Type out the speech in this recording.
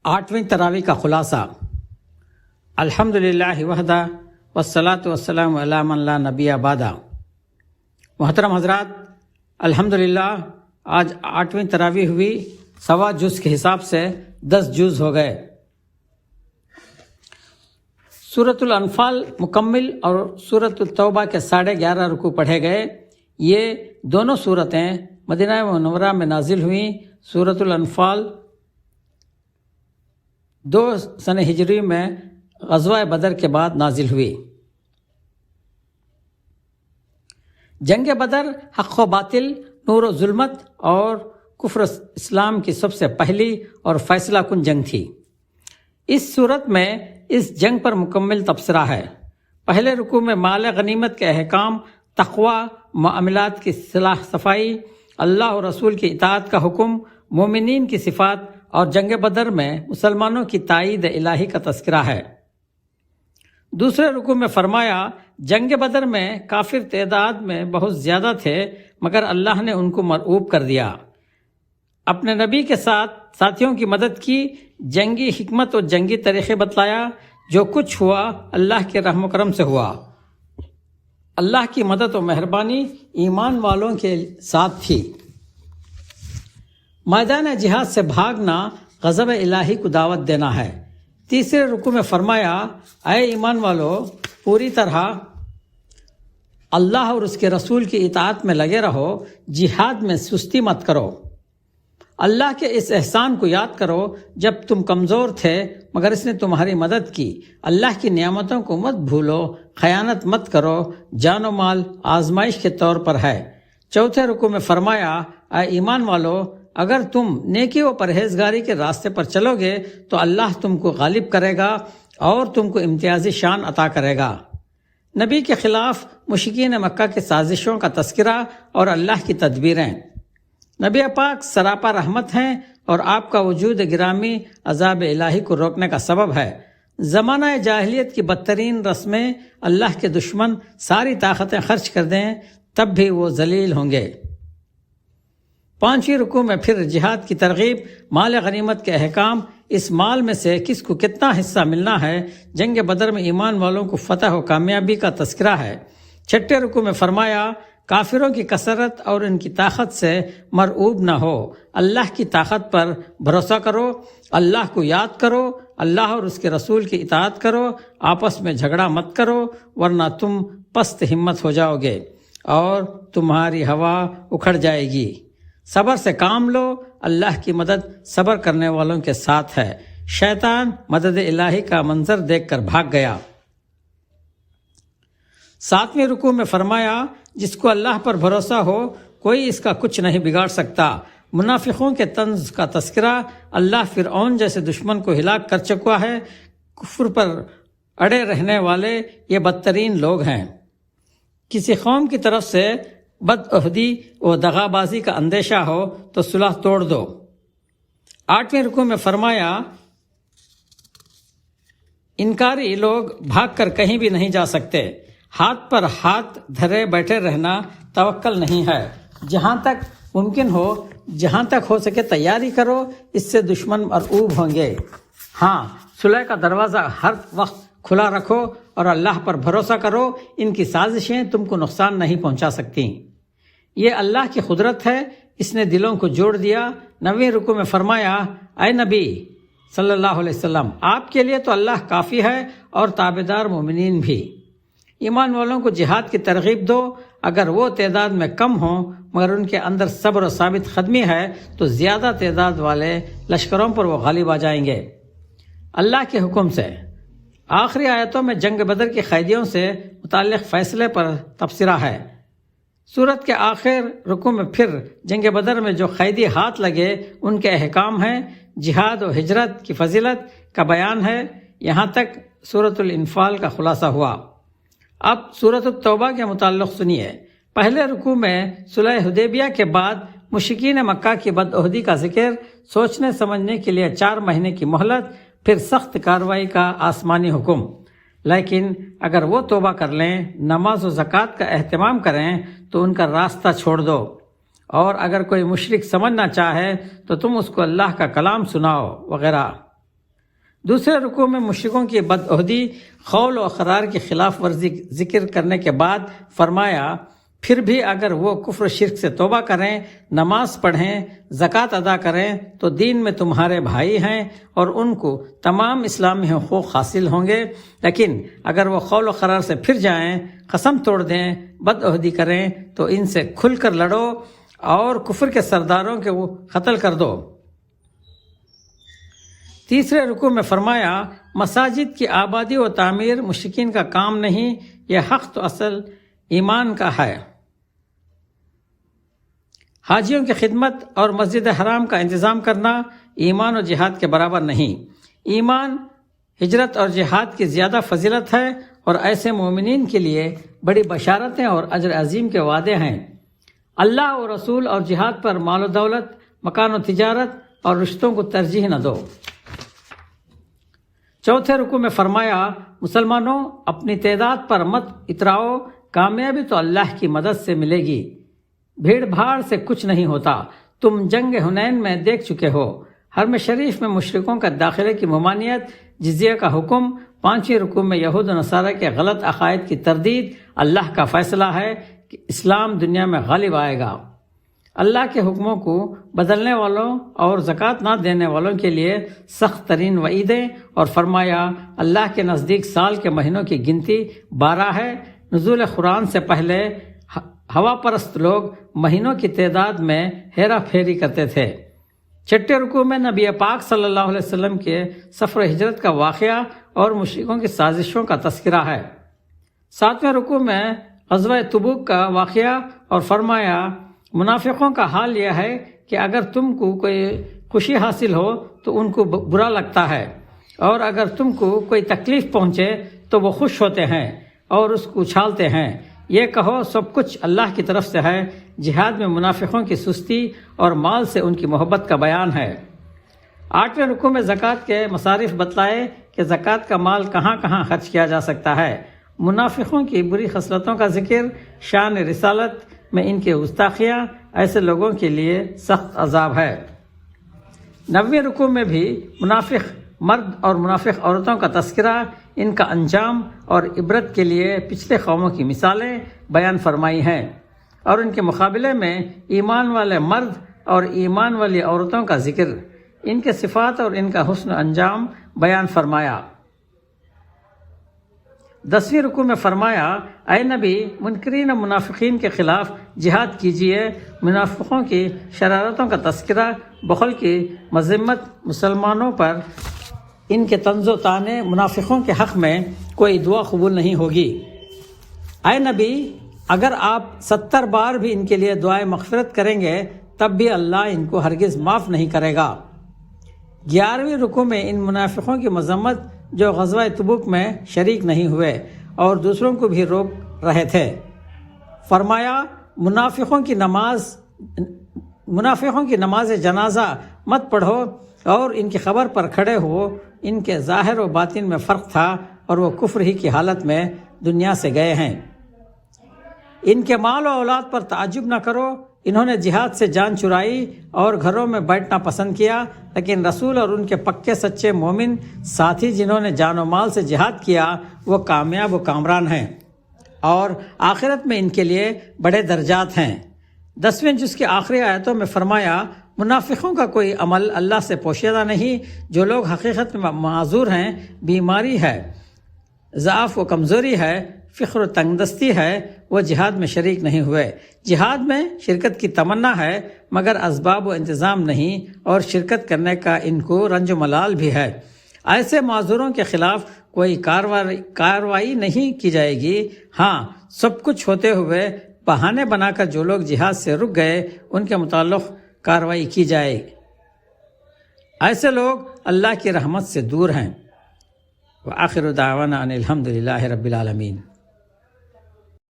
8ویں تراویح کا خلاصہ۔ الحمدللہ وحدہ والصلاۃ والسلام علی من لا نبی بعدہ۔ محترم حضرات، الحمدللہ آج 8ویں تراویح ہوئی، سوا جز کے حساب سے 10 جز ہو گئے۔ سورۃ الانفال مکمل اور سورۃ التوبہ کے 11.5 رکوع پڑھے گئے۔ یہ دونوں صورتیں مدینہ منورہ میں نازل ہوئیں۔ سورۃ الانفال 2 سنہ ہجری میں غزوہ بدر کے بعد نازل ہوئی۔ جنگ بدر حق و باطل، نور و ظلمت اور کفر اسلام کی سب سے پہلی اور فیصلہ کن جنگ تھی۔ اس صورت میں اس جنگ پر مکمل تبصرہ ہے۔ پہلے رکوع میں مال غنیمت کے احکام، تقوی، معاملات کی صلاح صفائی، اللہ اور رسول کی اطاعت کا حکم، مومنین کی صفات اور جنگ بدر میں مسلمانوں کی تائید الہی کا تذکرہ ہے۔ دوسرے رکوع میں فرمایا، جنگ بدر میں کافر تعداد میں بہت زیادہ تھے مگر اللہ نے ان کو مرعوب کر دیا۔ اپنے نبی کے ساتھ ساتھیوں کی مدد کی، جنگی حکمت اور جنگی طریقے بتلایا۔ جو کچھ ہوا اللہ کے رحم و کرم سے ہوا۔ اللہ کی مدد و مہربانی ایمان والوں کے ساتھ تھی۔ میدان جہاد سے بھاگنا غضب الہی کو دعوت دینا ہے۔ تیسرے رکوع میں فرمایا، اے ایمان والو، پوری طرح اللہ اور اس کے رسول کی اطاعت میں لگے رہو، جہاد میں سستی مت کرو۔ اللہ کے اس احسان کو یاد کرو جب تم کمزور تھے مگر اس نے تمہاری مدد کی۔ اللہ کی نعمتوں کو مت بھولو، خیانت مت کرو، جان و مال آزمائش کے طور پر ہے۔ چوتھے رکوع میں فرمایا، اے ایمان والو، اگر تم نیکی و پرہیزگاری کے راستے پر چلو گے تو اللہ تم کو غالب کرے گا اور تم کو امتیازی شان عطا کرے گا۔ نبی کے خلاف مشرکین مکہ کی سازشوں کا تذکرہ اور اللہ کی تدبیریں۔ نبی پاک سراپا رحمت ہیں اور آپ کا وجود گرامی عذاب الہی کو روکنے کا سبب ہے۔ زمانہ جاہلیت کی بدترین رسمیں، اللہ کے دشمن ساری طاقتیں خرچ کر دیں تب بھی وہ ذلیل ہوں گے۔ 5ویں رکوع میں پھر جہاد کی ترغیب، مال غنیمت کے احکام، اس مال میں سے کس کو کتنا حصہ ملنا ہے، جنگ بدر میں ایمان والوں کو فتح و کامیابی کا تذکرہ ہے۔ 6 رکوع میں فرمایا، کافروں کی کثرت اور ان کی طاقت سے مرعوب نہ ہو، اللہ کی طاقت پر بھروسہ کرو، اللہ کو یاد کرو، اللہ اور اس کے رسول کی اطاعت کرو، آپس میں جھگڑا مت کرو ورنہ تم پست ہمت ہو جاؤ گے اور تمہاری ہوا اکھڑ جائے گی۔ صبر سے کام لو، اللہ کی مدد صبر کرنے والوں کے ساتھ ہے۔ شیطان مدد الہی کا منظر دیکھ کر بھاگ گیا۔ 7ویں رکوع میں فرمایا، جس کو اللہ پر بھروسہ ہو کوئی اس کا کچھ نہیں بگاڑ سکتا۔ منافقوں کے طنز کا تذکرہ، اللہ فرعون جیسے دشمن کو ہلاک کر چکا ہے۔ کفر پر اڑے رہنے والے یہ بدترین لوگ ہیں۔ کسی قوم کی طرف سے بدعہدی و دغابازی کا اندیشہ ہو تو صلح توڑ دو۔ 8ویں رکوع میں فرمایا، انکاری لوگ بھاگ کر کہیں بھی نہیں جا سکتے۔ ہاتھ پر ہاتھ دھرے بیٹھے رہنا توکل نہیں ہے۔ جہاں تک ممکن ہو، جہاں تک ہو سکے تیاری کرو، اس سے دشمن مرعوب ہوں گے۔ ہاں، صلح کا دروازہ ہر وقت کھلا رکھو اور اللہ پر بھروسہ کرو، ان کی سازشیں تم کو نقصان نہیں پہنچا سکتی۔ یہ اللہ کی قدرت ہے، اس نے دلوں کو جوڑ دیا۔ 9ویں رکوع میں فرمایا، اے نبی صلی اللہ علیہ وسلم، آپ کے لیے تو اللہ کافی ہے اور تابعدار مومنین بھی۔ ایمان والوں کو جہاد کی ترغیب دو، اگر وہ تعداد میں کم ہوں مگر ان کے اندر صبر و ثابت قدمی ہے تو زیادہ تعداد والے لشکروں پر وہ غالب آ جائیں گے اللہ کے حکم سے۔ آخری آیتوں میں جنگ بدر کے قیدیوں سے متعلق فیصلے پر تبصرہ ہے۔ سورت کے آخر رکوع میں پھر جنگ بدر میں جو قیدی ہاتھ لگے ان کے احکام ہیں، جہاد و ہجرت کی فضیلت کا بیان ہے۔ یہاں تک سورۃ الانفال کا خلاصہ ہوا۔ اب سورۃ التوبہ کے متعلق سنیے۔ پہلے رکوع میں صلح حدیبیہ کے بعد مشرکین مکہ کی بدعہدی کا ذکر، سوچنے سمجھنے کے لیے 4 مہینے کی مہلت، پھر سخت کارروائی کا آسمانی حکم۔ لیکن اگر وہ توبہ کر لیں، نماز و زکوٰۃ کا اہتمام کریں تو ان کا راستہ چھوڑ دو، اور اگر کوئی مشرک سمجھنا چاہے تو تم اس کو اللہ کا کلام سناؤ وغیرہ۔ دوسرے رکوع میں مشرکوں کی بدعہدی، قول و اقرار کی خلاف ورزی ذکر کرنے کے بعد فرمایا پھر بھی اگر وہ کفر و شرک سے توبہ کریں، نماز پڑھیں، زکوٰۃ ادا کریں تو دین میں تمہارے بھائی ہیں اور ان کو تمام اسلامی حقوق حاصل ہوں گے، لیکن اگر وہ قول و قرار سے پھر جائیں، قسم توڑ دیں، بدعہدی کریں تو ان سے کھل کر لڑو اور کفر کے سرداروں کے وہ قتل کر دو۔ تیسرے رکوع میں فرمایا مساجد کی آبادی و تعمیر مشرکین کا کام نہیں، یہ حق تو اصل ایمان کا ہے۔ حاجیوں کی خدمت اور مسجد حرام کا انتظام کرنا ایمان و جہاد کے برابر نہیں۔ ایمان ہجرت اور جہاد کی زیادہ فضیلت ہے اور ایسے مومنین کے لیے بڑی بشارتیں اور اجر عظیم کے وعدے ہیں۔ اللہ اور رسول اور جہاد پر مال و دولت، مکان و تجارت اور رشتوں کو ترجیح نہ دو۔ چوتھے رکوع میں فرمایا مسلمانوں اپنی تعداد پر مت اتراؤ، کامیابی تو اللہ کی مدد سے ملے گی، بھیڑ بھاڑ سے کچھ نہیں ہوتا، تم جنگ حنین میں دیکھ چکے ہو۔ حرم شریف میں مشرکوں کا داخلے کی ممانعت، جزیہ کا حکم، پانچویں رکوع میں یہود و نصارہ کے غلط عقائد کی تردید، اللہ کا فیصلہ ہے کہ اسلام دنیا میں غالب آئے گا۔ اللہ کے حکموں کو بدلنے والوں اور زکوٰۃ نہ دینے والوں کے لیے سخت ترین وعیدیں، اور فرمایا اللہ کے نزدیک سال کے مہینوں کی گنتی 12 ہے۔ نزول قرآن سے پہلے ہوا پرست لوگ مہینوں کی تعداد میں ہیرا پھیری کرتے تھے۔ چھٹے رکوع میں نبی پاک صلی اللہ علیہ وسلم کے سفر ہجرت کا واقعہ اور مشرکوں کی سازشوں کا تذکرہ ہے۔ ساتویں رکوع میں غزوہ تبوک کا واقعہ اور فرمایا منافقوں کا حال یہ ہے کہ اگر تم کو کوئی خوشی حاصل ہو تو ان کو برا لگتا ہے، اور اگر تم کو کوئی تکلیف پہنچے تو وہ خوش ہوتے ہیں اور اس کو اچھالتے ہیں۔ یہ کہو سب کچھ اللہ کی طرف سے ہے۔ جہاد میں منافقوں کی سستی اور مال سے ان کی محبت کا بیان ہے۔ آٹھویں رکوع میں زکوٰۃ کے مصارف بتلائے کہ زکوٰۃ کا مال کہاں کہاں خرچ کیا جا سکتا ہے۔ منافقوں کی بری خصلتوں کا ذکر، شان رسالت میں ان کی گستاخیاں، ایسے لوگوں کے لیے سخت عذاب ہے۔ 9ویں رکوع میں بھی منافق مرد اور منافق عورتوں کا تذکرہ، ان کا انجام اور عبرت کے لیے پچھلے قوموں کی مثالیں بیان فرمائی ہیں، اور ان کے مقابلے میں ایمان والے مرد اور ایمان والی عورتوں کا ذکر، ان کے صفات اور ان کا حسن انجام بیان فرمایا۔ 10ویں رکوع میں فرمایا اے نبی منکرین و منافقین کے خلاف جہاد کیجیے، منافقوں کی شرارتوں کا تذکرہ، بخل کی مذمت، مسلمانوں پر ان کے طنز و طعنے، منافقوں کے حق میں کوئی دعا قبول نہیں ہوگی۔ اے نبی اگر آپ 70 بار بھی ان کے لیے دعائے مغفرت کریں گے تب بھی اللہ ان کو ہرگز معاف نہیں کرے گا۔ 11ویں رکوع میں ان منافقوں کی مذمت جو غزوہ تبوک میں شریک نہیں ہوئے اور دوسروں کو بھی روک رہے تھے، فرمایا منافقوں کی نماز جنازہ مت پڑھو، اور ان کی خبر پر کھڑے ہو، ان کے ظاہر و باطن میں فرق تھا اور وہ کفر ہی کی حالت میں دنیا سے گئے ہیں۔ ان کے مال و اولاد پر تعجب نہ کرو، انہوں نے جہاد سے جان چرائی اور گھروں میں بیٹھنا پسند کیا، لیکن رسول اور ان کے پکے سچے مومن ساتھی جنہوں نے جان و مال سے جہاد کیا وہ کامیاب و کامران ہیں، اور آخرت میں ان کے لیے بڑے درجات ہیں۔ 10ویں جز کی آخری آیتوں میں فرمایا منافقوں کا کوئی عمل اللہ سے پوشیدہ نہیں، جو لوگ حقیقت میں معذور ہیں، بیماری ہے، ضعف و کمزوری ہے، فخر و تنگ دستی ہے، وہ جہاد میں شریک نہیں ہوئے۔ جہاد میں شرکت کی تمنا ہے مگر اسباب و انتظام نہیں، اور شرکت کرنے کا ان کو رنج و ملال بھی ہے۔ ایسے معذوروں کے خلاف کوئی کارروائی نہیں کی جائے گی۔ ہاں سب کچھ ہوتے ہوئے بہانے بنا کر جو لوگ جہاد سے رک گئے ان کے متعلق کارروائی کی جائے۔ ایسے لوگ اللہ کی رحمت سے دور ہیں۔ وآخر دعوانا ان الحمد للہ رب العالمین۔